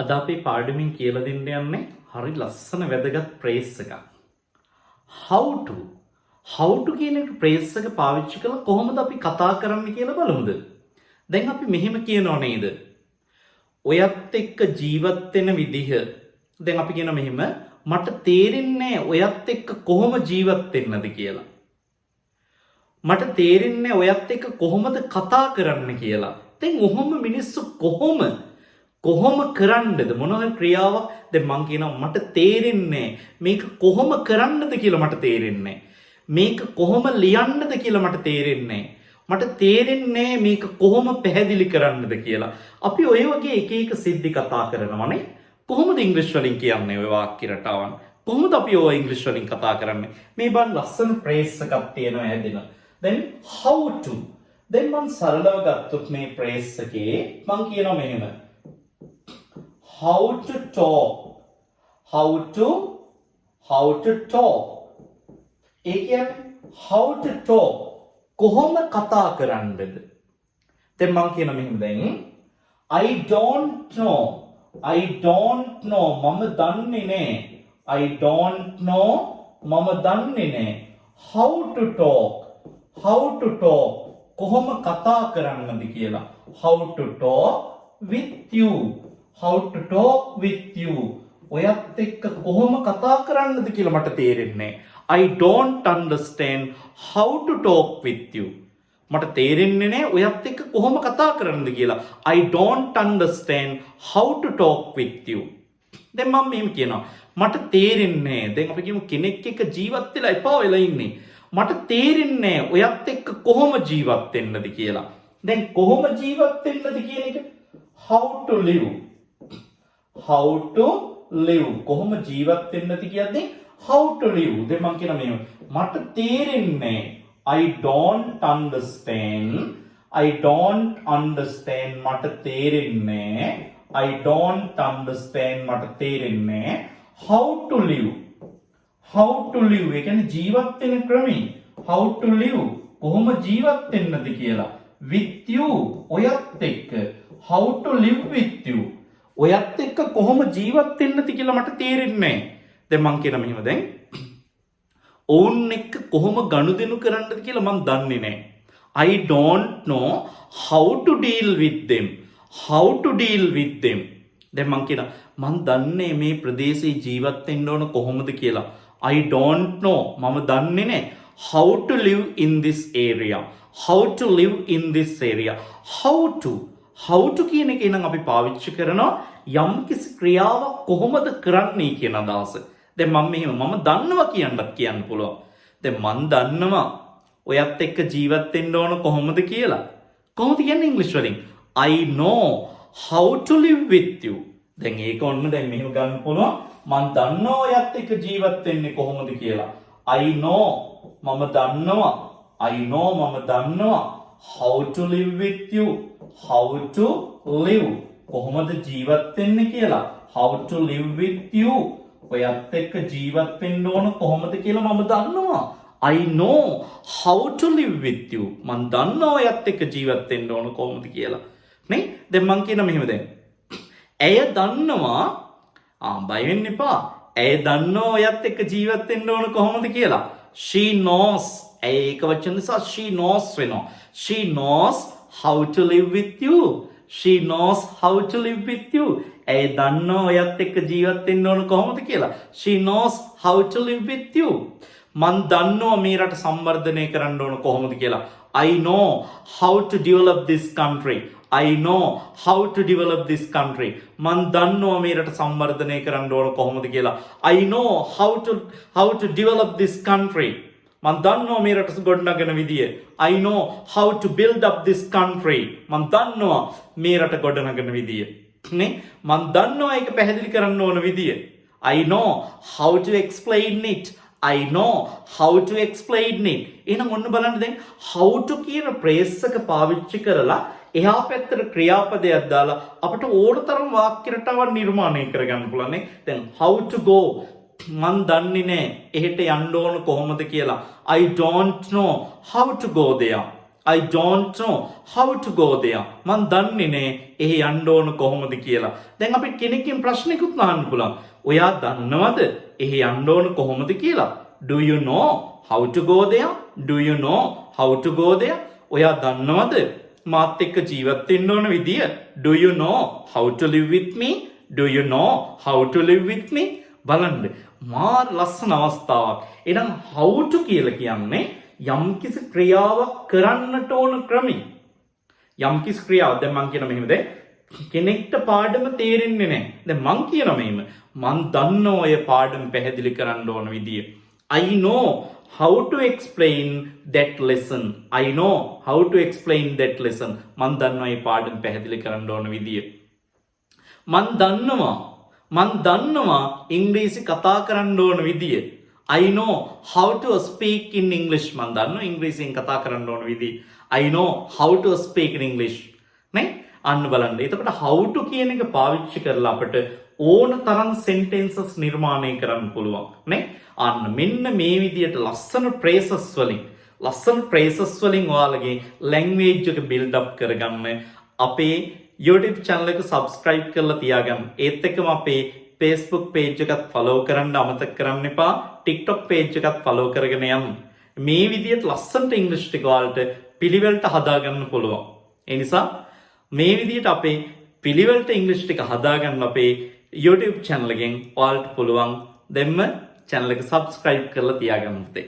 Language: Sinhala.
අද අපි පාඩමින් කියලා දෙන්න යන්නේ හරි ලස්සන වැදගත් ප්‍රේස් එකක්. how to කියන එක ප්‍රේස් එක පාවිච්චි කරලා කොහොමද අපි කතා කරන්නේ කියලා බලමුද? දැන් අපි මෙහෙම කියනව නේද? ඔයත් එක්ක ජීවත් වෙන විදිහ. දැන් අපි කියන මෙහෙම මට තේරෙන්නේ ඔයත් එක්ක කොහොම ජීවත් වෙන්නද කියලා. මට තේරෙන්නේ ඔයත් එක්ක කොහොමද කතා කරන්න කියලා. දැන් ඔහොම මිනිස්සු කොහොම කරන්නද මොනවද ක්‍රියාවක්? දැන් මං කියනවා මට තේරෙන්නේ මේක කොහොම කරන්නද කියලා මට තේරෙන්නේ. මේක කොහොම ලියන්නද කියලා මට තේරෙන්නේ. මට තේරෙන්නේ මේක කොහොම පැහැදිලි කරන්නද කියලා. අපි ඔය වගේ එක එක සිද්ධි කතා කරනවානේ. කොහොමද ඉංග්‍රීසි වලින් කියන්නේ ඔය වාක්‍ය රටාවන්? කොහොමද අපි ඔය ඉංග්‍රීසි වලින් කතා කරන්නේ? මේ බන් ලස්සන ෆ්‍රේස් එකක් තියෙනවා හැදෙන. දැන් how to. දැන් මං සරලව ගත්තොත් මේ ෆ්‍රේස් එකේ මං කියනවා මෙහෙම. how to talk. how to talk. ඒ කියන්නේ how to talk. කොහොම කතා කරන්නද? දැන් මං කියන මෙහෙම දැන් I don't know මම දන්නේ නෑ. I don't know මම දන්නේ නෑ. how to talk කොහොම කතා කරන්නද කියලා. how to talk with you ඔයත් එක්ක කොහොම කතා කරන්නද කියලා මට තේරෙන්නේ. I don't understand how to talk with you. මට තේරෙන්නේ නැහැ ඔයත් එක්ක කොහොම කතා කරන්නද කියලා. I don't understand how to talk with you. දැන් මම මෙහෙම කියනවා. මට තේරෙන්නේ දැන් අපි කියමු කෙනෙක් එක්ක ජීවත් වෙලා එපා වෙලා ඉන්නේ. මට තේරෙන්නේ ඔයත් එක්ක කොහොම ජීවත් වෙන්නද කියලා. දැන් කොහොම ජීවත් වෙන්නද කියන එක how to live. කොහොම ජීවත් වෙන්නද කියද්දී how to live. දැන් මම කියන මෙහෙම මට තේරෙන්නේ I don't understand මට තේරෙන්නේ how to live ඒ කියන්නේ ජීවත් වෙන ක්‍රමය. how to live කොහොම ජීවත් වෙන්නද කියලා. with you ඔයත් එක්ක how to live with you ඔයත් එක්ක කොහොම ජීවත් වෙන්නද කියලා මට තේරෙන්නේ. දැන් මං කියන මෙහෙම දැන් ඔවුන් එක්ක කොහොම ගනුදෙනු කරන්නද කියලා මම දන්නේ නැහැ. I don't know how to deal with them. දැන් මං කියන මං දන්නේ මේ ප්‍රදේශයේ ජීවත් වෙන්න ඕන කොහොමද කියලා. I don't know මම දන්නේ නැහැ. how to live in this area. how to කියන එක නම් අපි පාවිච්චි කරනවා යම් කිසි ක්‍රියාවක් කොහොමද කරන්නේ කියන අදහස. දැන් මම දන්නවා කියන්න පුළුවන්. දැන් මම දන්නවා ඔයත් එක්ක ජීවත් වෙන්න ඕන කොහොමද කියලා. කොහොමද කියන්නේ ඉංග්‍රීසි වලින්? I know how to live with you. දැන් ඒක ඔන්න දැන් මෙහෙම ගන්න පුළුවන්. මම දන්නවා ඔයත් එක්ක ජීවත් වෙන්නේ කොහොමද කියලා. I know මම දන්නවා how to live with you. කොහොමද ජීවත් වෙන්නේ කියලා. how to live with you ඔයත් එක්ක ජීවත් වෙන්න ඕන කොහොමද කියලා මම දන්නවා. I know how to live with you. මම දන්නවා ඔයත් එක්ක ජීවත් වෙන්න ඕන කොහොමද කියලා. නේ? දැන් මං කියන මෙහෙම දැන්. ඇය දන්නවා බය වෙන්න එපා. ඇය දන්නවා ඔයත් එක්ක ජීවත් වෙන්න ඕන කොහොමද කියලා. She knows. ඇය ඒක වචන නිසා she knows වෙනවා. She knows how to live with you. ඇය දන්නවා ඔයත් එක්ක ජීවත් වෙන්න ඕන කොහොමද කියලා. She knows how to live with you. මන් දන්නවා මේ රට සංවර්ධනය කරන්න ඕන කොහොමද කියලා. I know how to develop this country. මන් දන්නවා මේ රට සංවර්ධනය කරන්න ඕන කොහොමද කියලා. I know how to develop this country. මන් දන්නවා මේ රට ගොඩනගන විදිය. I know how to build up this country. මන් දන්නවා මේ රට ගොඩනගන විදිය. නේ? මන් දන්නවා ඒක පැහැදිලි කරන්න ඕන විදිය. I know how to explain it. එහෙනම් ඔන්න බලන්න දැන් how to කියන ප්‍රේස් එක පාවිච්චි කරලා එහා පැත්තට ක්‍රියාපදයක් දාලා අපිට ඕන තරම් වාක්‍ය රටාවක් නිර්මාණය කරගන්න පුළුවන් නේ. දැන් how to go මන් දන්නේ නැහැ එහෙට යන්න ඕන කොහොමද කියලා. I don't know how to go there. I don't know how to go there. මන් දන්නේ නෑ එහි යන්න ඕන කොහොමද කියලා. දැන් අපිට කෙනෙක්ගෙන් ප්‍රශ්නයක්ත් අහන්න පුළුවන්. ඔයා දන්නවද එහි යන්න ඕන කොහොමද කියලා? Do you know how to go there? Do you know how to go there? ඔයා දන්නවද මාත් එක්ක ජීවත් වෙන්න ඕන විදිය? Do you know how to live with me? Do you know how to live with me? බලන්න මාර ලස්සන අවස්ථාවක්. එහෙනම් how to කියලා කියන්නේ යම්කිසි ක්‍රියාවක් කරන්නට ඕන ක්‍රමය. යම්කිසි ක්‍රියාවක් දැන් මං කියන මෙහෙමද කෙනෙක්ට පාඩම තේරෙන්නේ නැහැ. දැන් මං කියන මෙහෙම මං දන්න ඔය පාඩම පැහැදිලි කරන්න ඕන විදිය. I know how to explain that lesson. I know how to explain that lesson. මං දන්නවා මේ පාඩම පැහැදිලි කරන්න ඕන විදිය. මං දන්නවා ඉංග්‍රීසි කතා කරන්න ඕන විදිය. I know how to speak in English. මං දන්නවා ඉංග්‍රීසියෙන් කතා කරන්න ඕන විදිය. I know how to speak in English. නේ? අන්න බලන්න. එතකොට how to කියන එක පාවිච්චි කරලා අපිට ඕන තරම් sentences නිර්මාණය කරන්න පුළුවන්. නේ? අන්න මෙන්න මේ විදියට ලස්සන phrases වලින් ඔයාලගේ language එක build up කරගන්න අපේ YouTube channel එක subscribe කරලා තියාගන්න. ඒත් එක්කම අපේ Facebook page එකත් follow කරන්න අමතක කරන්න එපා. TikTok page එකත් follow කරගෙන යන්න. මේ විදියට ලස්සනට English ටික ඔයාලට පිළිවෙලට හදාගන්න පුළුවන්. ඒ නිසා මේ විදියට අපේ පිළිවෙලට English ටික හදාගන්න අපේ YouTube channel එකෙන් ඔයාලට පුළුවන් දෙන්න channel එක subscribe කරලා තියාගන්න පුතේ.